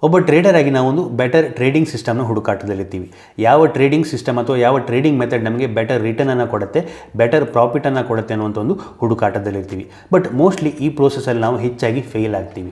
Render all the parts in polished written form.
ಒಬ್ಬ ಟ್ರೇಡರ್ ಆಗಿ ನಾವೊಂದು ಬೆಟರ್ ಟ್ರೇಡಿಂಗ್ ಸಿಸ್ಟಮ್ನ ಹುಡುಕಾಟದಲ್ಲಿರ್ತೀವಿ. ಯಾವ ಟ್ರೇಡಿಂಗ್ ಸಿಸ್ಟಮ್ ಅಥವಾ ಯಾವ ಟ್ರೇಡಿಂಗ್ ಮೆಥಡ್ ನಮಗೆ ಬೆಟರ್ ರಿಟರ್ನನ್ನು ಕೊಡುತ್ತೆ, ಬೆಟರ್ ಪ್ರಾಫಿಟನ್ನು ಕೊಡುತ್ತೆ ಅನ್ನುವಂಥ ಒಂದು ಹುಡುಕಾಟದಲ್ಲಿರ್ತೀವಿ. ಬಟ್ ಮೋಸ್ಟ್ಲಿ ಈ ಪ್ರೋಸೆಸಲ್ಲಿ ನಾವು ಹೆಚ್ಚಾಗಿ ಫೇಲ್ ಆಗ್ತೀವಿ.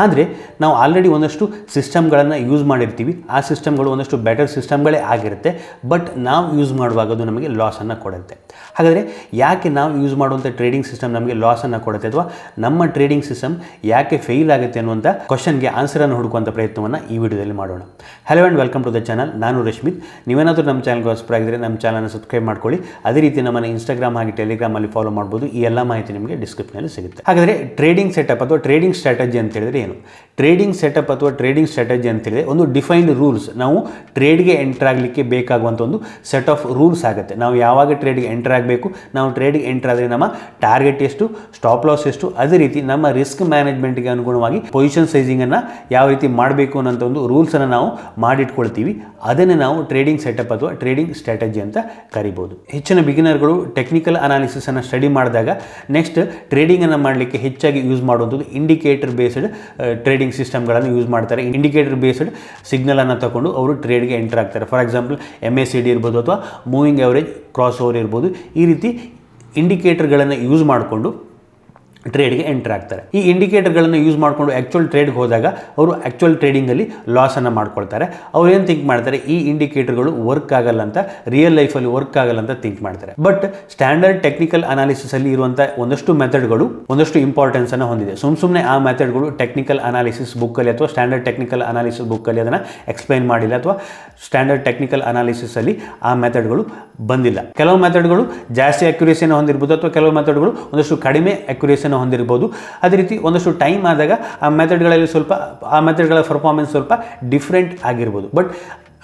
ಆದರೆ ನಾವು ಆಲ್ರೆಡಿ ಒಂದಷ್ಟು ಸಿಸ್ಟಮ್ಗಳನ್ನು ಯೂಸ್ ಮಾಡಿರ್ತೀವಿ. ಆ ಸಿಸ್ಟಮ್ಗಳು ಒಂದಷ್ಟು ಬೆಟರ್ ಸಿಸ್ಟಮ್ಗಳೇ ಆಗಿರುತ್ತೆ. ಬಟ್ ನಾವು ಯೂಸ್ ಮಾಡುವಾಗ ಅದು ನಮಗೆ ಲಾಸನ್ನು ಕೊಡುತ್ತೆ. ಹಾಗಾದರೆ ಯಾಕೆ ನಾವು ಯೂಸ್ ಮಾಡುವಂಥ ಟ್ರೇಡಿಂಗ್ ಸಿಸ್ಟಮ್ ನಮಗೆ ಲಾಸನ್ನು ಕೊಡುತ್ತೆ ಅಥವಾ ನಮ್ಮ ಟ್ರೇಡಿಂಗ್ ಸಿಸ್ಟಮ್ ಯಾಕೆ ಫೇಲ್ ಆಗುತ್ತೆ ಅನ್ನುವಂಥ ಕ್ವಶನ್ಗೆ ಆನ್ಸರನ್ನು ಹುಡುಕುವಂಥ ಪ್ರಯತ್ನವನ್ನು ಈ ವಿಡಿಯೋದಲ್ಲಿ ಮಾಡೋಣ. Hello and welcome to the channel. ನಾನು ರಶ್ಮಿತ್. ನೀವೇನಾದರೂ ನಮ್ಮ ಚಾನಲ್ಗೆ ಹೊಸಬರಾಗಿದ್ದರೆ ನಮ್ಮ ಚಾನಲ್ನ ಸಬ್ಸ್ಕ್ರೈಬ್ ಮಾಡ್ಕೊಳ್ಳಿ. ಅದೇ ರೀತಿ ನಮ್ಮನ್ನು ಇನ್ಸ್ಟಾಗ್ರಾಮ್ ಹಾಗೆ ಟೆಲಿಗ್ರಾಮಲ್ಲಿ ಫಾಲೋ ಮಾಡ್ಬೋದು. ಈ ಎಲ್ಲ ಮಾಹಿತಿ ನಿಮಗೆ ಡಿಸ್ಕ್ರಿಪ್ಷನಲ್ಲಿ ಸಿಗುತ್ತೆ. ಹಾಗಾದರೆ ಟ್ರೇಡಿಂಗ್ ಸೆಟಪ್ ಅಥವಾ ಟ್ರೇಡಿಂಗ್ ಸ್ಟ್ರಾಟಜಿ ಅಂತ ಹೇಳಿದ್ರೆ ಏನು? ಟ್ರೇಡಿಂಗ್ ಸೆಟಪ್ ಅಥವಾ ಟ್ರೇಡಿಂಗ್ ಸ್ಟ್ರಾಟಜಿ ಅಂತ ಹೇಳಿದ್ರೆ ಒಂದು ಡಿಫೈನ್ಡ್ ರೂಲ್ಸ್. ನಾವು ಟ್ರೇಡ್ಗೆ ಎಂಟರ್ ಆಗಲಿಕ್ಕೆ ಬೇಕಾಗುವಂಥ ಒಂದು ಸೆಟ್ ಆಫ್ ರೂಲ್ಸ್ ಆಗುತ್ತೆ. ನಾವು ಯಾವಾಗ ಟ್ರೇಡ್ಗೆ ಎಂಟರ್ ಆಗಬೇಕು, ನಾವು ಟ್ರೇಡ್ಗೆ ಎಂಟರ್ ಆದರೆ ನಮ್ಮ ಟಾರ್ಗೆಟ್ ಎಷ್ಟು, ಸ್ಟಾಪ್ ಲಾಸ್ ಎಷ್ಟು, ಅದೇ ರೀತಿ ನಮ್ಮ ರಿಸ್ಕ್ ಮ್ಯಾನೇಜ್ಮೆಂಟ್ಗೆ ಅನುಗುಣವಾಗಿ ಪೊಸಿಷನ್ ಸೈಜಿಂಗನ್ನು ಯಾವ ರೀತಿ ಮಾಡಬೇಕು ಅನ್ನೋಂಥ ಒಂದು ರೂಲ್ಸನ್ನು ನಾವು ಮಾಡಿಟ್ಕೊಳ್ತೀವಿ. ಅದನ್ನೇ ನಾವು ಟ್ರೇಡಿಂಗ್ ಸೆಟಪ್ ಅಥವಾ ಟ್ರೇಡಿಂಗ್ ಸ್ಟ್ರಾಟಜಿ ಅಂತ ಕರಿಬೋದು. ಹೆಚ್ಚಿನ ಬಿಗಿನರ್ಗಳು ಟೆಕ್ನಿಕಲ್ ಅನಾಲಿಸಿಸನ್ನು ಸ್ಟಡಿ ಮಾಡಿದಾಗ ನೆಕ್ಸ್ಟ್ ಟ್ರೇಡಿಂಗನ್ನು ಮಾಡಲಿಕ್ಕೆ ಹೆಚ್ಚಾಗಿ ಯೂಸ್ ಮಾಡುವಂಥದ್ದು ಇಂಡಿಕೇಟರ್ ಬೇಸ್ಡ್ ಟ್ರೇಡಿಂಗ್ ಸಿಸ್ಟಮ್ಗಳನ್ನು ಯೂಸ್ ಮಾಡ್ತಾರೆ. ಇಂಡಿಕೇಟರ್ ಬೇಸ್ಡ್ ಸಿಗ್ನಲನ್ನು ತಗೊಂಡು ಅವರು ಟ್ರೇಡ್ಗೆ ಎಂಟರ್ ಆಗ್ತಾರೆ. ಫಾರ್ ಎಕ್ಸಾಂಪಲ್ MACD ಇರ್ಬೋದು ಅಥವಾ ಮೂವಿಂಗ್ ಆವರೇಜ್ ಕ್ರಾಸ್ ಓವರ್ ಇರ್ಬೋದು. ಈ ರೀತಿ ಇಂಡಿಕೇಟರ್ಗಳನ್ನು ಯೂಸ್ ಮಾಡಿಕೊಂಡು ಟ್ರೇಡ್ಗೆ ಎಂಟರ್ ಆಗ್ತಾರೆ. ಈ ಇಂಡಿಕೇಟರ್ಗಳನ್ನು ಯೂಸ್ ಮಾಡಿಕೊಂಡು ಆ್ಯಕ್ಚುಯಲ್ ಟ್ರೇಡ್ಗೆ ಹೋದಾಗ ಅವರು ಆ್ಯಕ್ಚುಯಲ್ ಟ್ರೇಡಿಂಗಲ್ಲಿ ಲಾಸನ್ನು ಮಾಡ್ಕೊಳ್ತಾರೆ. ಅವ್ರು ಏನು ಥಿಂಕ್ ಮಾಡ್ತಾರೆ, ಈ ಇಂಡಿಕೇಟರ್ಗಳು ವರ್ಕ್ ಆಗಲ್ಲ ಅಂತ, ರಿಯಲ್ ಲೈಫಲ್ಲಿ ವರ್ಕ್ ಆಗಲ್ಲ ಅಂತ ಥಿಂಕ್ ಮಾಡ್ತಾರೆ. ಬಟ್ ಸ್ಟ್ಯಾಂಡರ್ಡ್ ಟೆಕ್ನಿಕಲ್ ಅನಾಲಿಸಿಸಲ್ಲಿ ಇರುವಂಥ ಒಂದಷ್ಟು ಮೆಥಡ್ಗಳು ಒಂದಷ್ಟು ಇಂಪಾರ್ಟೆನ್ಸನ್ನು ಹೊಂದಿದೆ. ಸುಮ್ಮನೆ ಆ ಮೆಥಡ್ಗಳು ಟೆಕ್ನಿಕಲ್ ಅನಾಲಿಸಿಸ್ ಬುಕ್ಕಲ್ಲಿ ಅಥವಾ ಸ್ಟ್ಯಾಂಡರ್ಡ್ ಟೆಕ್ನಿಕಲ್ ಅನಾಲಿಸಿಸ್ ಬುಕ್ಕಲ್ಲಿ ಅದನ್ನು ಎಕ್ಸ್ಪ್ಲೈನ್ ಮಾಡಿಲ್ಲ ಅಥವಾ ಸ್ಟ್ಯಾಂಡರ್ಡ್ ಟೆಕ್ನಿಕಲ್ ಅನಾಲಿಸಿಸಲ್ಲಿ ಆ ಮೆಥಡ್ಗಳು ಬಂದಿಲ್ಲ. ಕೆಲವು ಮೆಥಡ್ಗಳು ಜಾಸ್ತಿ ಅಕ್ಯುರೇಸಿಯನ್ನು ಹೊಂದಿರ್ಬೋದು ಅಥವಾ ಕೆಲವು ಮೆಥಡ್ಗಳು ಒಂದಷ್ಟು ಕಡಿಮೆ ಅಕ್ಯುರೇಸಿಯನ್ನು ಹೊಂದಿರ್ಬೋದು. ಅದೇ ರೀತಿ ಒಂದಷ್ಟು ಟೈಮ್ ಆದಾಗ ಆ ಮೆಥಡ್ಗಳಲ್ಲಿ ಆ ಮೆಥಡ್ಗಳ ಪರ್ಫಾರ್ಮೆನ್ಸ್ ಸ್ವಲ್ಪ ಡಿಫ್ರೆಂಟ್ ಆಗಿರ್ಬೋದು. ಬಟ್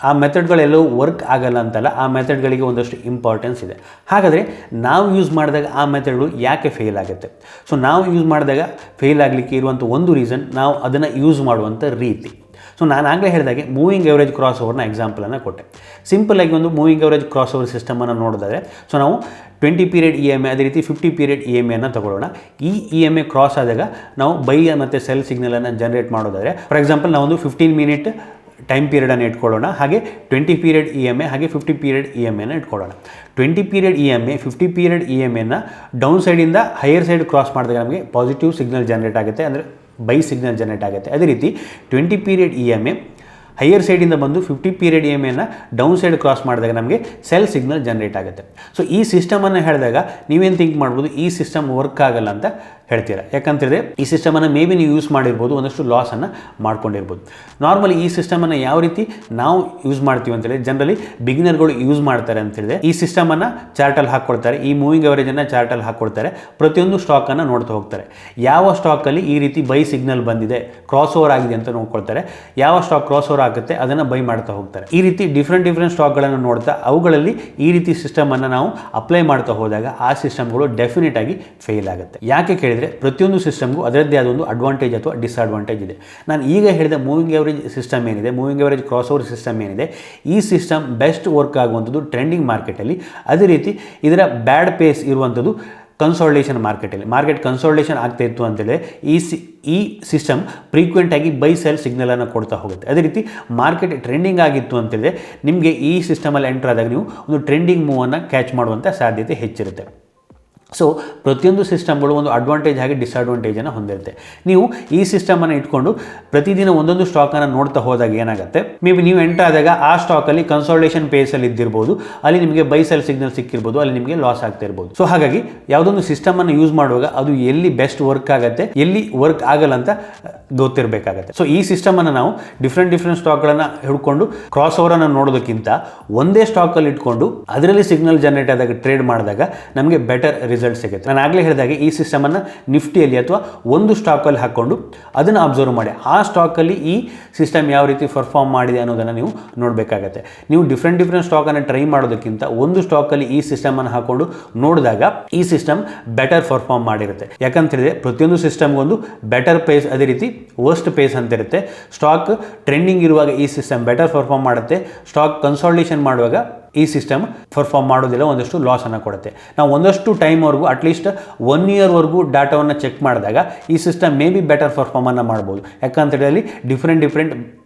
ಆ ಮೆಥಡ್ಗಳೆಲ್ಲವೂ ವರ್ಕ್ ಆಗಲ್ಲ ಅಂತಲ್ಲ, ಆ ಮೆಥಡ್ಗಳಿಗೆ ಒಂದಷ್ಟು ಇಂಪಾರ್ಟೆನ್ಸ್ ಇದೆ. ಹಾಗಾದರೆ ನಾವು ಯೂಸ್ ಮಾಡಿದಾಗ ಆ ಮೆಥಡ್ಗಳು ಯಾಕೆ ಫೇಲ್ ಆಗುತ್ತೆ? ಸೊ ನಾವು ಯೂಸ್ ಮಾಡಿದಾಗ ಫೇಲ್ ಆಗಲಿಕ್ಕೆ ಇರುವಂಥ ಒಂದು ರೀಸನ್ ನಾವು ಅದನ್ನು ಯೂಸ್ ಮಾಡುವಂಥ ರೀತಿ. ಸೊ ನಾನು ಆಗಲೇ ಹೇಳಿದಾಗೆ ಮೂವಿಂಗ್ ಎವರೇಜ್ ಕ್ರಾಸ್ ಓವರ್ನ ಎಕ್ಸಾಂಪಲನ್ನು ಕೊಟ್ಟೆ. ಸಿಂಪಲ್ಲಾಗಿ ಒಂದು ಮೂವಿಂಗ್ ಎವರೇಜ್ ಕ್ರಾಸ್ ಓವರ್ ಸಿಸ್ಟಮನ್ನು ನೋಡಿದ್ರೆ, ಸೊ ನಾವು 20 ಪೀರಿಯಡ್ EMA ಅದೇ ರೀತಿ 50 ಪೀರಿಯಡ್ EMAಯನ್ನು ತಗೊಳ್ಳೋಣ. ಈ EMA ಕ್ರಾಸ್ ಆದಾಗ ನಾವು ಬೈ ಮತ್ತು ಸೆಲ್ ಸಿಗ್ನಲನ್ನು ಜನರೇಟ್ ಮಾಡೋದಾದರೆ, ಫಾರ್ ಎಕ್ಸಾಂಪಲ್ ನಾವೊಂದು 15 ಮಿನಿಟ್ ಟೈಮ್ ಪೀರಿಯಡನ್ನು ಇಟ್ಕೊಳ್ಳೋಣ. ಹಾಗೆ 20 ಪೀರಿಯಡ್ EMA ಹಾಗೆ 50 ಪೀರಿಯಡ್ EMAನ ಇಟ್ಕೊಳ್ಳೋಣ. 20 ಪೀರಿಯಡ್ EMA 50 ಪೀರಿಯಡ್ EMAನ ಡೌನ್ ಸೈಡಿಂದ ಹೈಯರ್ ಸೈಡ್ ಕ್ರಾಸ್ ಮಾಡಿದಾಗ ನಮಗೆ ಪಾಸಿಟಿವ್ ಸಿಗ್ನಲ್ ಜನರೇಟ್ ಆಗುತ್ತೆ, ಅಂದರೆ ಬೈ ಸಿಗ್ನಲ್ ಜನರೇಟ್ ಆಗುತ್ತೆ. ಅದೇ ರೀತಿ 20 ಪೀರಿಯಡ್ EMA ಹೈಯರ್ ಸೈಡಿಂದ ಬಂದು 50 ಪೀರಿಯಡ್ EMAನ ಡೌನ್ ಸೈಡ್ ಕ್ರಾಸ್ ಮಾಡಿದಾಗ ನಮಗೆ ಸೆಲ್ ಸಿಗ್ನಲ್ ಜನರೇಟ್ ಆಗುತ್ತೆ. ಸೊ ಈ ಸಿಸ್ಟಮನ್ನು ಹೇಳಿದಾಗ ನೀವೇನು ಥಿಂಕ್ ಮಾಡ್ಬೋದು, ಈ ಸಿಸ್ಟಮ್ ವರ್ಕ್ ಆಗಲ್ಲ ಅಂತ ಹೇಳ್ತೀರಾ. ಯಾಕಂತೇಳಿದ್ರೆ ಈ ಸಿಸ್ಟಮನ್ನು ಮೇ ಬಿ ನೀವು ಯೂಸ್ ಮಾಡಿರ್ಬೋದು, ಒಂದಷ್ಟು ಲಾಸನ್ನು ಮಾಡ್ಕೊಂಡಿರ್ಬೋದು. ನಾರ್ಮಲಿ ಈ ಸಿಸ್ಟಮನ್ನು ಯಾವ ರೀತಿ ನಾವು ಯೂಸ್ ಮಾಡ್ತೀವಿ ಅಂತೇಳಿದ್ರೆ, ಜನರಲಿ ಬಿಗಿನರ್ಗಳು ಯೂಸ್ ಮಾಡ್ತಾರೆ ಅಂತೇಳಿದ್ರೆ ಈ ಸಿಸ್ಟಮನ್ನು ಚಾರ್ಟಲ್ಲಿ ಹಾಕ್ಕೊಳ್ತಾರೆ, ಈ ಮೂವಿಂಗ್ ಅವರೇಜನ್ನು ಚಾರ್ಟಲ್ಲಿ ಹಾಕ್ಕೊಳ್ತಾರೆ. ಪ್ರತಿಯೊಂದು ಸ್ಟಾಕನ್ನು ನೋಡ್ತಾ ಹೋಗ್ತಾರೆ. ಯಾವ ಸ್ಟಾಕಲ್ಲಿ ಈ ರೀತಿ ಬೈ ಸಿಗ್ನಲ್ ಬಂದಿದೆ, ಕ್ರಾಸ್ ಓವರ್ ಆಗಿದೆ ಅಂತ ನೋಡ್ಕೊಳ್ತಾರೆ. ಯಾವ ಸ್ಟಾಕ್ ಕ್ರಾಸ್ ಓವರ್ ಆಗುತ್ತೆ ಅದನ್ನು ಬೈ ಮಾಡ್ತಾ ಹೋಗ್ತಾರೆ. ಈ ರೀತಿ ಡಿಫ್ರೆಂಟ್ ಸ್ಟಾಕ್ಗಳನ್ನು ನೋಡ್ತಾ ಅವುಗಳಲ್ಲಿ ಈ ರೀತಿ ಸಿಸ್ಟಮನ್ನು ನಾವು ಅಪ್ಲೈ ಮಾಡ್ತಾ ಹೋದಾಗ ಆ ಸಿಸ್ಟಮ್ಗಳು ಡೆಫಿನೆಟ್ ಆಗಿ ಫೇಲ್ ಆಗುತ್ತೆ. ಯಾಕೆ ಕೇಳಿದರೆ ಪ್ರತಿಯೊಂದು ಸಿಸ್ಟಮ್ಗೂ ಅದರದ್ದೇ ಆದ ಒಂದು ಅಡ್ವಾಂಟೇಜ್ ಅಥವಾ ಡಿಸ್ಅಡ್ವಾಂಟೇಜ್ ಇದೆ. ನಾನು ಈಗ ಹೇಳಿದ ಮೂವಿಂಗ್ ಎವರೇಜ್ ಸಿಸ್ಟಮ್ ಏನಿದೆ, moving average cross over system ಏನಿದೆ, ಈ ಸಿಸ್ಟಮ್ ಬೆಸ್ಟ್ ವರ್ಕ್ ಆಗುವಂಥದ್ದು ಟ್ರೆಂಡಿಂಗ್ ಮಾರ್ಕೆಟಲ್ಲಿ. ಅದೇ ರೀತಿ ಇದರ ಬ್ಯಾಡ್ ಪೇಸ್ ಇರುವಂಥದ್ದು ಕನ್ಸಾಲಿಡೇಷನ್ ಮಾರ್ಕೆಟಲ್ಲಿ. ಮಾರ್ಕೆಟ್ ಕನ್ಸಾಲಿಡೇಷನ್ ಆಗ್ತಾ ಇತ್ತು ಅಂತೇಳಿ ಈ ಸಿಸ್ಟಮ್ ಫ್ರೀಕ್ವೆಂಟಾಗಿ ಬೈ ಸೆಲ್ ಸಿಗ್ನಲನ್ನು ಕೊಡ್ತಾ ಹೋಗುತ್ತೆ. ಅದೇ ರೀತಿ ಮಾರ್ಕೆಟ್ ಟ್ರೆಂಡಿಂಗ್ ಆಗಿತ್ತು ಅಂತೇಳಿದ್ರೆ ನಿಮಗೆ ಈ ಸಿಸ್ಟಮಲ್ಲಿ ಎಂಟರ್ ಆದಾಗ ನೀವು ಒಂದು ಟ್ರೆಂಡಿಂಗ್ ಮೂವನ್ನು ಕ್ಯಾಚ್ ಮಾಡುವಂಥ ಸಾಧ್ಯತೆ ಹೆಚ್ಚಿರುತ್ತೆ. ಸೊ ಪ್ರತಿಯೊಂದು ಸಿಸ್ಟಮ್ಗಳು ಒಂದು ಅಡ್ವಾಂಟೇಜ್ ಹಾಗೆ ಡಿಸ್ಅಡ್ವಾಂಟೇಜನ್ನು ಹೊಂದಿರುತ್ತೆ. ನೀವು ಈ ಸಿಸ್ಟಮನ್ನು ಇಟ್ಕೊಂಡು ಪ್ರತಿದಿನ ಒಂದೊಂದು ಸ್ಟಾಕನ್ನು ನೋಡ್ತಾ ಹೋದಾಗ ಏನಾಗುತ್ತೆ, ಮೇ ಬಿ ನೀವು ಎಂಟರ್ ಆದಾಗ ಆ ಸ್ಟಾಕಲ್ಲಿ ಕನ್ಸಾಲಿಡೇಷನ್ ಪೇಸಲ್ಲಿ ಇದ್ದಿರ್ಬೋದು, ಅಲ್ಲಿ ನಿಮಗೆ ಬೈ ಸೆಲ್ ಸಿಗ್ನಲ್ ಸಿಕ್ಕಿರ್ಬೋದು, ಅಲ್ಲಿ ನಿಮಗೆ ಲಾಸ್ ಆಗ್ತಾ ಇರ್ಬೋದು. ಸೊ ಹಾಗಾಗಿ ಯಾವುದೊಂದು ಸಿಸ್ಟಮನ್ನು ಯೂಸ್ ಮಾಡುವಾಗ ಅದು ಎಲ್ಲಿ ಬೆಸ್ಟ್ ವರ್ಕ್ ಆಗುತ್ತೆ, ಎಲ್ಲಿ ವರ್ಕ್ ಆಗಲ್ಲ ಅಂತ ಗೊತ್ತಿರಬೇಕಾಗತ್ತೆ. ಸೊ ಈ ಸಿಸ್ಟಮನ್ನು ನಾವು ಡಿಫ್ರೆಂಟ್ ಸ್ಟಾಕ್ಗಳನ್ನು ಹಿಡ್ಕೊಂಡು ಕ್ರಾಸ್ ಓವರನ್ನು ನೋಡೋದಕ್ಕಿಂತ ಒಂದೇ ಸ್ಟಾಕಲ್ಲಿ ಇಟ್ಕೊಂಡು ಅದರಲ್ಲಿ ಸಿಗ್ನಲ್ ಜನರೇಟ್ ಆದಾಗ ಟ್ರೇಡ್ ಮಾಡಿದಾಗ ನಮಗೆ ಬೆಟರ್ ರಿಸಲ್ಟ್ ಸಿಗುತ್ತೆ. ನಾನು ಆಗಲೇ ಹೇಳಿದಾಗೆ ಈ ಸಿಸ್ಟಮನ್ನು ನಿಫ್ಟಿಯಲ್ಲಿ ಅಥವಾ ಒಂದು ಸ್ಟಾಕಲ್ಲಿ ಹಾಕ್ಕೊಂಡು ಅದನ್ನು ಅಬ್ಸರ್ವ್ ಮಾಡಿ, ಆ ಸ್ಟಾಕಲ್ಲಿ ಈ ಸಿಸ್ಟಮ್ ಯಾವ ರೀತಿ ಪರ್ಫಾರ್ಮ್ ಮಾಡಿದೆ ಅನ್ನೋದನ್ನು ನೀವು ನೋಡಬೇಕಾಗತ್ತೆ. ನೀವು ಡಿಫ್ರೆಂಟ್ ಸ್ಟಾಕನ್ನು ಟ್ರೈ ಮಾಡೋದಕ್ಕಿಂತ ಒಂದು ಸ್ಟಾಕಲ್ಲಿ ಈ ಸಿಸ್ಟಮನ್ನು ಹಾಕ್ಕೊಂಡು ನೋಡಿದಾಗ ಈ ಸಿಸ್ಟಮ್ ಬೆಟರ್ ಪರ್ಫಾರ್ಮ್ ಮಾಡಿರುತ್ತೆ. ಯಾಕಂತೇಳಿದ್ರೆ ಪ್ರತಿಯೊಂದು ಸಿಸ್ಟಮ್ಗೊಂದು ಬೆಟರ್ ಪೇಸ್ ಅದೇ ರೀತಿ ವರ್ಸ್ಟ್ ಪೇಸ್ ಅಂತ ಇರುತ್ತೆ. ಸ್ಟಾಕ್ ಟ್ರೆಂಡಿಂಗ್ ಇರುವಾಗ ಈ ಸಿಸ್ಟಮ್ ಬೆಟರ್ ಪರ್ಫಾರ್ಮ್ ಮಾಡುತ್ತೆ. ಸ್ಟಾಕ್ ಕನ್ಸಾಲಿಡೇಷನ್ ಮಾಡುವಾಗ ಈ ಸಿಸ್ಟಮ್ ಪರ್ಫಾರ್ಮ್ ಮಾಡೋದಿಲ್ಲ, ಒಂದಷ್ಟು ಲಾಸನ್ನು ಕೊಡುತ್ತೆ. ನಾವು ಒಂದಷ್ಟು ಟೈಮ್ವರೆಗೂ ಅಟ್ಲೀಸ್ಟ್ 1 ಇಯರ್ವರೆಗೂ ಡಾಟಾವನ್ನು ಚೆಕ್ ಮಾಡಿದಾಗ ಈ ಸಿಸ್ಟಮ್ ಮೇ ಬಿ ಬೆಟರ್ ಪರ್ಫಾರ್ಮನ್ನು ಮಾಡ್ಬೋದು. ಯಾಕಂತೇಳಿ ಡಿಫ್ರೆಂಟ್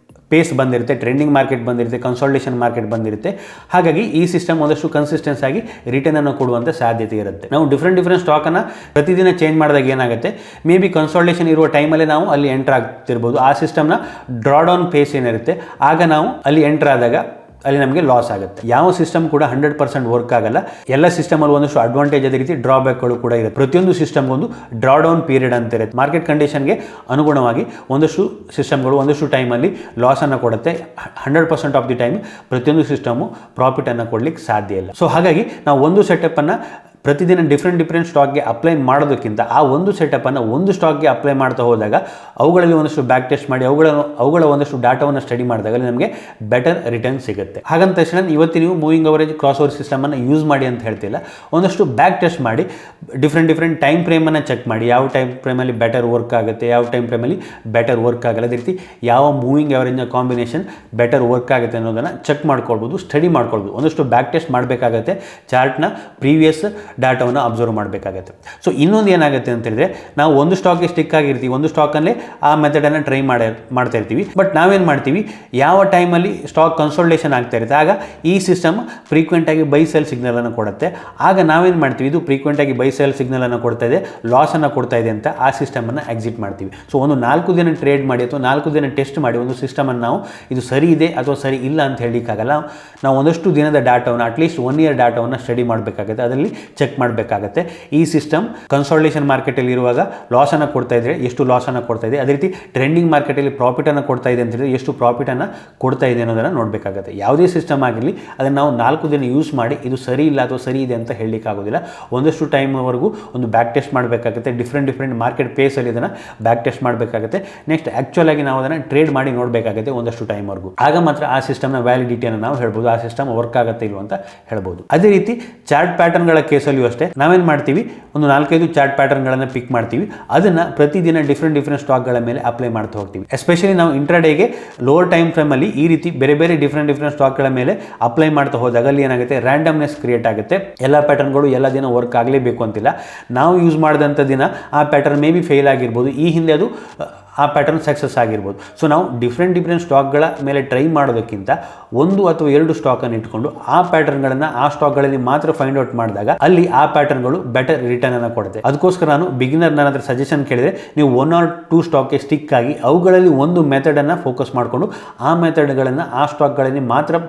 ಪೇಸ್ ಬಂದಿರುತ್ತೆ, ಟ್ರೆಂಡಿಂಗ್ ಮಾರ್ಕೆಟ್ ಬಂದಿರುತ್ತೆ, ಕನ್ಸಾಲ್ಟೇಷನ್ ಮಾರ್ಕೆಟ್ ಬಂದಿರುತ್ತೆ. ಹಾಗಾಗಿ ಈ ಸಿಸ್ಟಮ್ ಒಂದಷ್ಟು ಕನ್ಸಿಸ್ಟೆನ್ಸ್ ಆಗಿ ರಿಟರ್ನ್ ಅನ್ನು ಕೊಡುವಂಥ ಸಾಧ್ಯತೆ ಇರುತ್ತೆ. ನಾವು ಡಿಫ್ರೆಂಟ್ ಸ್ಟಾಕನ್ನು ಪ್ರತಿದಿನ ಚೇಂಜ್ ಮಾಡಿದಾಗ ಏನಾಗುತ್ತೆ, ಮೇ ಬಿ ಕನ್ಸಾಲ್ಟೇಷನ್ ಇರುವ ಟೈಮಲ್ಲಿ ನಾವು ಅಲ್ಲಿ ಎಂಟರ್ ಆಗ್ತಿರ್ಬೋದು. ಆ ಸಿಸ್ಟಮ್ನ ಡ್ರಾಡೌನ್ ಪೇಸ್ ಏನಿರುತ್ತೆ ಆಗ ನಾವು ಅಲ್ಲಿ ಎಂಟರ್ ಆದಾಗ ಅಲ್ಲಿ ನಮಗೆ ಲಾಸ್ ಆಗುತ್ತೆ. ಯಾವ ಸಿಸ್ಟಮ್ ಕೂಡ 100% ವರ್ಕ್ ಆಗಲ್ಲ. ಎಲ್ಲ ಸಿಸ್ಟಮಲ್ಲಿ ಒಂದಷ್ಟು ಅಡ್ವಾಂಟೇಜ್ ಅದೇ ರೀತಿ ಡ್ರಾಬ್ಯಾಕ್ಗಳು ಕೂಡ ಇರುತ್ತೆ. ಪ್ರತಿಯೊಂದು ಸಿಸ್ಟಮ್ಗೊಂದು ಡ್ರಾಡೌನ್ ಪೀರಿಯಡ್ ಅಂತ ಇರುತ್ತೆ. ಮಾರ್ಕೆಟ್ ಕಂಡೀಷನ್ಗೆ ಅನುಗುಣವಾಗಿ ಒಂದಷ್ಟು ಸಿಸ್ಟಮ್ಗಳು ಒಂದಷ್ಟು ಟೈಮಲ್ಲಿ ಲಾಸನ್ನು ಕೊಡುತ್ತೆ. 100% ಆಫ್ ದಿ ಟೈಮ್ ಪ್ರತಿಯೊಂದು ಸಿಸ್ಟಮು ಪ್ರಾಫಿಟನ್ನು ಕೊಡಲಿಕ್ಕೆ ಸಾಧ್ಯ ಇಲ್ಲ. ಸೊ ಹಾಗಾಗಿ ನಾವು ಒಂದು ಸೆಟಪ್ಪನ್ನು ಪ್ರತಿದಿನ ಡಿಫ್ರೆಂಟ್ ಸ್ಟಾಕ್ಗೆ ಅಪ್ಲೈ ಮಾಡೋದಕ್ಕಿಂತ ಆ ಒಂದು ಸೆಟಪ್ಪನ್ನು ಒಂದು ಸ್ಟಾಕ್ಗೆ ಅಪ್ಲೈ ಮಾಡ್ತಾ ಹೋದಾಗ ಅವುಗಳಲ್ಲಿ ಒಂದಷ್ಟು ಬ್ಯಾಕ್ ಟೆಸ್ಟ್ ಮಾಡಿ ಅವುಗಳ ಒಂದಷ್ಟು ಡಾಟಾವನ್ನು ಸ್ಟಡಿ ಮಾಡಿದಾಗ ನಮಗೆ ಬೆಟರ್ ರಿಟರ್ನ್ ಸಿಗುತ್ತೆ. ಹಾಗಂತ ತಕ್ಷಣ ಇವತ್ತು ನೀವು ಮೂವಿಂಗ್ ಅವರೇಜ್ ಕ್ರಾಸ್ ಓವರ್ ಸಿಸ್ಟಮನ್ನು ಯೂಸ್ ಮಾಡಿ ಅಂತ ಹೇಳ್ತಿಲ್ಲ. ಒಂದಷ್ಟು ಬ್ಯಾಕ್ ಟೆಸ್ಟ್ ಮಾಡಿ ಡಿಫ್ರೆಂಟ್ ಟೈಮ್ ಫ್ರೇಮನ್ನು ಚೆಕ್ ಮಾಡಿ. ಯಾವ ಟೈಮ್ ಫ್ರೇಮಲ್ಲಿ ಬೆಟರ್ ವರ್ಕ್ ಆಗುತ್ತೆ, ಯಾವ ಟೈಮ್ ಫ್ರೇಮಲ್ಲಿ ಬೆಟರ್ ವರ್ಕ್ ಆಗಲ್ಲ, ಅದೇ ರೀತಿ ಯಾವ ಮೂವಿಂಗ್ ಅವರೇಜ್ನ ಕಾಂಬಿನೇಷನ್ ಬೆಟರ್ ವರ್ಕ್ ಆಗುತ್ತೆ ಅನ್ನೋದನ್ನು ಚೆಕ್ ಮಾಡ್ಕೊಳ್ಬೋದು, ಸ್ಟಡಿ ಮಾಡ್ಕೊಳ್ಬೋದು. ಒಂದಷ್ಟು ಬ್ಯಾಕ್ ಟೆಸ್ಟ್ ಮಾಡಬೇಕಾಗತ್ತೆ, ಚಾರ್ಟ್ನ ಪ್ರೀವಿಯಸ್ ಡಾಟಾವನ್ನು ಅಬ್ಸರ್ವ್ ಮಾಡಬೇಕಾಗತ್ತೆ. ಸೊ ಇನ್ನೊಂದು ಏನಾಗುತ್ತೆ ಅಂತ ಹೇಳಿದ್ರೆ, ನಾವು ಒಂದು ಸ್ಟಾಕ್ಗೆ ಸ್ಟಿಕ್ ಆಗಿರ್ತೀವಿ, ಒಂದು ಸ್ಟಾಕಲ್ಲೇ ಆ ಮೆಥಡನ್ನು ಟ್ರೈ ಮಾಡ್ತಾ ಇರ್ತೀವಿ. ಬಟ್ ನಾವೇನು ಮಾಡ್ತೀವಿ, ಯಾವ ಟೈಮಲ್ಲಿ ಸ್ಟಾಕ್ ಕನ್ಸಾಲ್ಟೇಷನ್ ಆಗ್ತಾ ಇರುತ್ತೆ ಆಗ ಈ ಸಿಸ್ಟಮ್ ಫ್ರೀಕ್ವೆಂಟಾಗಿ ಬೈ ಸೆಲ್ ಸಿಗ್ನಲನ್ನು ಕೊಡುತ್ತೆ. ಆಗ ನಾವೇನು ಮಾಡ್ತೀವಿ, ಇದು ಫ್ರೀಕ್ವೆಂಟಾಗಿ ಬೈ ಸೆಲ್ ಸಿಗ್ನಲನ್ನು ಕೊಡ್ತಾ ಇದೆ, ಲಾಸನ್ನು ಕೊಡ್ತಾ ಇದೆ ಅಂತ ಆ ಸಿಸ್ಟಮನ್ನು ಎಕ್ಸಿಟ್ ಮಾಡ್ತೀವಿ. ಸೊ ಒಂದು 4 ದಿನ ಟ್ರೇಡ್ ಮಾಡಿ ಅಥವಾ 4 ದಿನ ಟೆಸ್ಟ್ ಮಾಡಿ ಒಂದು ಸಿಸ್ಟಮನ್ನು ನಾವು ಇದು ಸರಿ ಇದೆ ಅಥವಾ ಸರಿ ಇಲ್ಲ ಅಂತ ಹೇಳಲಿಕ್ಕಾಗಲ್ಲ. ನಾವು ಒಂದಷ್ಟು ದಿನದ ಡಾಟಾವನ್ನು ಅಟ್ಲೀಸ್ಟ್ 1 ಇಯರ್ ಡಾಟಾವನ್ನು ಸ್ಟಡಿ ಮಾಡಬೇಕಾಗುತ್ತೆ, ಅದರಲ್ಲಿ ಚೆಕ್ ಮಾಡಬೇಕಾಗತ್ತೆ. ಈ ಸಿಸ್ಟಮ್ ಕನ್ಸಾಲ್ಟೇಷನ್ ಮಾರ್ಕೆಟಲ್ಲಿ ಇರುವಾಗ ಲಾಸನ್ನು ಕೊಡ್ತಾ ಇದ್ರೆ ಎಷ್ಟು ಲಾಸನ್ನು ಕೊಡ್ತಾ ಇದೆ, ಅದೇ ರೀತಿ ಟ್ರೆಂಡಿಂಗ್ ಮಾರ್ಕೆಟಲ್ಲಿ ಪ್ರಾಫಿಟನ್ನು ಕೊಡ್ತಾ ಇದೆ ಅಂತ ಹೇಳಿದ್ರೆ ಎಷ್ಟು ಪ್ರಾಫಿಟನ್ನು ಕೊಡ್ತಾ ಇದೆ ಅನ್ನೋದನ್ನು ನೋಡಬೇಕಾಗುತ್ತೆ. ಯಾವುದೇ ಸಿಸ್ಟಮ್ ಆಗಿರಲಿ ಅದನ್ನು ನಾವು 4 ದಿನ ಯೂಸ್ ಮಾಡಿ ಇದು ಸರಿ ಇಲ್ಲ ಅಥವಾ ಸರಿ ಇದೆ ಅಂತ ಹೇಳಲಿಕ್ಕಾಗೋದಿಲ್ಲ. ಒಂದಷ್ಟು ಟೈಮ್ವರೆಗೂ ಒಂದು ಬ್ಯಾಕ್ ಟೆಸ್ಟ್ ಮಾಡಬೇಕಾಗುತ್ತೆ. ಡಿಫ್ರೆಂಟ್ ಮಾರ್ಕೆಟ್ ಪೇಸಲ್ಲಿ ಇದನ್ನು ಬ್ಯಾಕ್ ಟೆಸ್ಟ್ ಮಾಡಬೇಕಾಗುತ್ತೆ. ನೆಕ್ಸ್ಟ್ ಆ್ಯಕ್ಚುಲ್ ಆಗಿ ನಾವು ಅದನ್ನು ಟ್ರೇಡ್ ಮಾಡಿ ನೋಡಬೇಕಾಗುತ್ತೆ ಒಂದಷ್ಟು ಟೈಮ್ವರೆಗೂ. ಆಗ ಮಾತ್ರ ಆ ಸಿಸ್ಟಮ್ನ ವ್ಯಾಲಿಡಿಟಿಯನ್ನು ನಾವು ಹೇಳ್ಬೋದು, ಆ ಸಿಸ್ಟಮ್ ವರ್ಕ್ ಆಗುತ್ತೆ ಇಲ್ವ ಅಂತ ಹೇಳ್ಬೋದು. ಅದೇ ರೀತಿ ಚಾರ್ಟ್ ಪ್ಯಾಟರ್ನ್ಗಳ ಕೇಸಲ್ಲಿ ಅಷ್ಟೇ ನಾವೇನು ಮಾಡ್ತೀವಿ, ಒಂದು 4-5 ಚಾರ್ಟ್ ಪ್ಯಾಟರ್ನ್ಗಳನ್ನು ಪಿಕ್ ಮಾಡ್ತೀವಿ, ಅದನ್ನು ಪ್ರತಿದಿನ ಡಿಫ್ರೆಂಟ್ ಸ್ಟಾಕ್ಗಳ ಮೇಲೆ ಅಪ್ಲೈ ಮಾಡ್ತಾ ಹೋಗ್ತೀವಿ. ಎಸ್ಪೆಷಲಿ ನಾವು ಇಂಟ್ರಾಡೇಗೆ ಲೋವರ್ ಟೈಮ್ ಫ್ರೇಮಲ್ಲಿ ಈ ರೀತಿ ಬೇರೆ ಡಿಫ್ರೆಂಟ್ ಸ್ಟಾಕ್ಗಳ ಮೇಲೆ ಅಪ್ಲೈ ಮಾಡ್ತಾ ಹೋದಾಗ ಅಲ್ಲಿ ಏನಾಗುತ್ತೆ, ರ್ಯಾಂಡಮ್ನೆಸ್ ಕ್ರಿಯೇಟ್ ಆಗುತ್ತೆ. ಎಲ್ಲ ಪ್ಯಾಟರ್ನ್ಗಳು ಎಲ್ಲ ದಿನ ವರ್ಕ್ ಆಗಲೇಬೇಕು ಅಂತಿಲ್ಲ. ನಾವು ಯೂಸ್ ಮಾಡಿದಂಥ ದಿನ ಆ ಪ್ಯಾಟರ್ನ್ ಮೇ ಬಿ ಫೇಲ್ ಆಗಿರ್ಬೋದು, ಈ ಹಿಂದೆ ಅದು ಆ ಪ್ಯಾಟರ್ನ್ ಸಕ್ಸಸ್ ಆಗಿರ್ಬೋದು. ಸೊ ನಾವು ಡಿಫ್ರೆಂಟ್ ಸ್ಟಾಕ್ಗಳ ಮೇಲೆ ಟ್ರೈ ಮಾಡೋದಕ್ಕಿಂತ 1 ಅಥವಾ 2 ಸ್ಟಾಕನ್ನು ಇಟ್ಕೊಂಡು ಆ ಪ್ಯಾಟರ್ನ್ಗಳನ್ನು ಆ ಸ್ಟಾಕ್ಗಳಲ್ಲಿ ಮಾತ್ರ ಫೈಂಡ್ ಔಟ್ ಮಾಡಿದಾಗ ಅಲ್ಲಿ ಆ ಪ್ಯಾಟರ್ನ್ಗಳು ಬೆಟರ್ ರಿಟರ್ನ್ ಅನ್ನು ಕೊಡುತ್ತೆ. ಅದಕ್ಕೋಸ್ಕರ ನಾನು ನನ್ನ ಹತ್ರ ಸಜೆಷನ್ ಕೇಳಿದರೆ ನೀವು 1 or 2 ಸ್ಟಾಕ್ಗೆ ಸ್ಟಿಕ್ ಆಗಿ ಅವುಗಳಲ್ಲಿ ಒಂದು ಮೆಥಡನ್ನು ಫೋಕಸ್ ಮಾಡಿಕೊಂಡು ಆ ಮೆಥಡ್ಗಳನ್ನು ಆ ಸ್ಟಾಕ್ಗಳಲ್ಲಿ ಮಾತ್ರ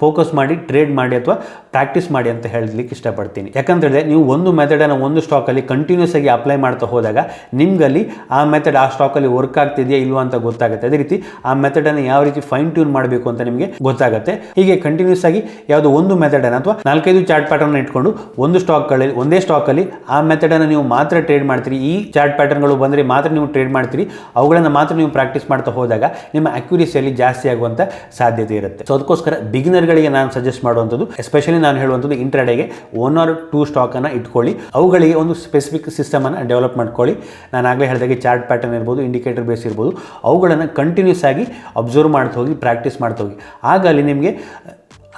ಫೋಕಸ್ ಮಾಡಿ ಟ್ರೇಡ್ ಮಾಡಿ ಅಥವಾ ಪ್ರಾಕ್ಟೀಸ್ ಮಾಡಿ ಅಂತ ಹೇಳಲಿಕ್ಕೆ ಇಷ್ಟಪಡ್ತೀನಿ. ಯಾಕಂತೇಳಿದ್ರೆ ನೀವು ಒಂದು ಮೆಥಡನ್ನು ಒಂದು ಸ್ಟಾಕಲ್ಲಿ ಕಂಟಿನ್ಯೂಸ್ ಆಗಿ ಅಪ್ಲೈ ಮಾಡ್ತಾ ಹೋದಾಗ ನಿಮ್ಗಲ್ಲಿ ಆ ಮೆಥಡ್ ಆ ಸ್ಟಾಕಲ್ಲಿ ವರ್ಕ್ ಆಗ್ತಿದೆಯಾ ಇಲ್ವಾ ಅಂತ ಗೊತ್ತಾಗುತ್ತೆ. ಅದೇ ರೀತಿ ಆ ಮೆಥಡನ್ನು ಯಾವ ರೀತಿ ಫೈನ್ ಟ್ಯೂನ್ ಮಾಡಬೇಕು ಅಂತ ನಿಮಗೆ ಗೊತ್ತಾಗುತ್ತೆ. ಹೀಗೆ ಕಂಟಿನ್ಯೂಸ್ ಆಗಿ ಯಾವುದೋ ಒಂದು ಮೆಥಡನ್ನು ಅಥವಾ 4-5 ಚಾರ್ಟ್ ಪ್ಯಾಟರ್ನ್ ಇಟ್ಕೊಂಡು ಒಂದೇ ಸ್ಟಾಕಲ್ಲಿ ಆ ಮೆಥಡನ್ನು ನೀವು ಮಾತ್ರ ಟ್ರೇಡ್ ಮಾಡ್ತೀರಿ, ಈ ಚಾರ್ಟ್ ಪ್ಯಾಟರ್ನ್ಗಳು ಬಂದರೆ ಮಾತ್ರ ನೀವು ಟ್ರೇಡ್ ಮಾಡ್ತೀರಿ, ಅವುಗಳನ್ನು ಮಾತ್ರ ನೀವು ಪ್ರಾಕ್ಟೀಸ್ ಮಾಡ್ತಾ ಹೋದಾಗ ನಿಮ್ಮ ಅಕ್ಯುರೇಸಿಯಲ್ಲಿ ಜಾಸ್ತಿ ಆಗುವಂಥ ಸಾಧ್ಯತೆ ಇರುತ್ತೆ. ಸೊ ಅದಕ್ಕೋಸ್ಕರ ಬಿಗಿನರ್ಗಳಿಗೆ ನಾನು ಸಜೆಸ್ಟ್ ಮಾಡುವಂಥದ್ದು, ಎಸ್ಪೆಷಲಿ ನಾನು ಹೇಳುವಂಥದ್ದು ಇಂಟ್ರಾಡೇಗೆ 1 or 2 ಸ್ಟಾಕನ್ನು ಇಟ್ಕೊಳ್ಳಿ, ಅವುಗಳಿಗೆ ಒಂದು ಸ್ಪೆಸಿಫಿಕ್ ಸಿಸ್ಟಮನ್ನು ಡೆವಲಪ್ ಮಾಡ್ಕೊಳ್ಳಿ. ನಾನು ಆಗಲೇ ಹೇಳಿದಾಗೆ ಚಾರ್ಟ್ ಪ್ಯಾಟರ್ನ್ ಇರ್ಬೋದು, ಇಂಡಿಕೇಟರ್ ಬೇಸ್ ಇರ್ಬೋದು, ಅವುಗಳನ್ನು ಕಂಟಿನ್ಯೂಸ್ ಆಗಿ ಅಬ್ಸರ್ವ್ ಮಾಡ್ತಾ ಹೋಗಿ, ಪ್ರಾಕ್ಟೀಸ್ ಮಾಡ್ತಾ ಹೋಗಿ. ಆಗ ಅಲ್ಲಿ ನಿಮಗೆ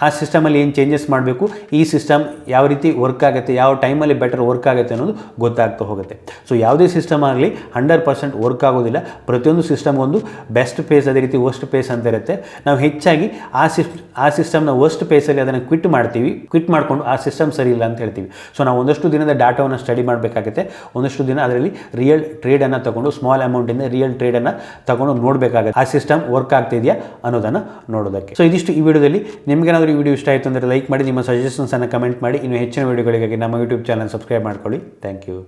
ಆ ಸಿಸ್ಟಮಲ್ಲಿ ಏನು ಚೇಂಜಸ್ ಮಾಡಬೇಕು, ಈ ಸಿಸ್ಟಮ್ ಯಾವ ರೀತಿ ವರ್ಕ್ ಆಗುತ್ತೆ, ಯಾವ ಟೈಮಲ್ಲಿ ಬೆಟರ್ ವರ್ಕ್ ಆಗುತ್ತೆ ಅನ್ನೋದು ಗೊತ್ತಾಗ್ತಾ ಹೋಗುತ್ತೆ. ಸೊ ಯಾವುದೇ ಸಿಸ್ಟಮ್ ಆಗಲಿ 100% ವರ್ಕ್ ಆಗೋದಿಲ್ಲ. ಪ್ರತಿಯೊಂದು ಸಿಸ್ಟಮ್ಗೊಂದು ಬೆಸ್ಟ್ ಪೇಸ್ ಅದೇ ರೀತಿ ವರ್ಸ್ಟ್ ಪೇಸ್ ಅಂತ ಇರುತ್ತೆ. ನಾವು ಹೆಚ್ಚಾಗಿ ಆ ಸಿಸ್ಟಮ್ನ ವರ್ಸ್ಟ್ ಪೇಸಲ್ಲಿ ಅದನ್ನು ಕ್ವಿಟ್ ಮಾಡಿಕೊಂಡು ಆ ಸಿಸ್ಟಮ್ ಸರಿ ಇಲ್ಲ ಅಂತ ಹೇಳ್ತೀವಿ. ಸೊ ನಾವು ಒಂದಷ್ಟು ದಿನದ ಡಾಟಾವನ್ನು ಸ್ಟಡಿ ಮಾಡಬೇಕಾಗುತ್ತೆ, ಒಂದಷ್ಟು ದಿನ ಅದರಲ್ಲಿ ರಿಯಲ್ ಟ್ರೇಡನ್ನು ತಗೊಂಡು ಸ್ಮಾಲ್ ಅಮೌಂಟಿಂದ ರಿಯಲ್ ಟ್ರೇಡನ್ನು ತಗೊಂಡು ನೋಡಬೇಕಾಗುತ್ತೆ, ಆ ಸಿಸ್ಟಮ್ ವರ್ಕ್ ಆಗ್ತಿದೆಯಾ ಅನ್ನೋದನ್ನು ನೋಡೋದಕ್ಕೆ. ಸೊ ಇದಿಷ್ಟು ಈ ವಿಡಿಯೋದಲ್ಲಿ. ನಿಮಗೇನಾದರೂ ಈ ವಿಡಿಯೋ ಇಷ್ಟ ಆಯಿತು ಅಂದರೆ ಲೈಕ್ ಮಾಡಿ, ನಿಮ್ಮ ಸಜೆಷನ್ಸನ್ನು ಕಮೆಂಟ್ ಮಾಡಿ. ಇನ್ನು ಹೆಚ್ಚಿನ ವಿಡಿಯೋಗಳಿಗಾಗಿ ನಮ್ಮ ಯೂಟ್ಯೂಬ್ ಚಾನಲ್ ಸಬ್ಸ್ಕ್ರೈಬ್ ಮಾಡ್ಕೊಳ್ಳಿ. Thank you.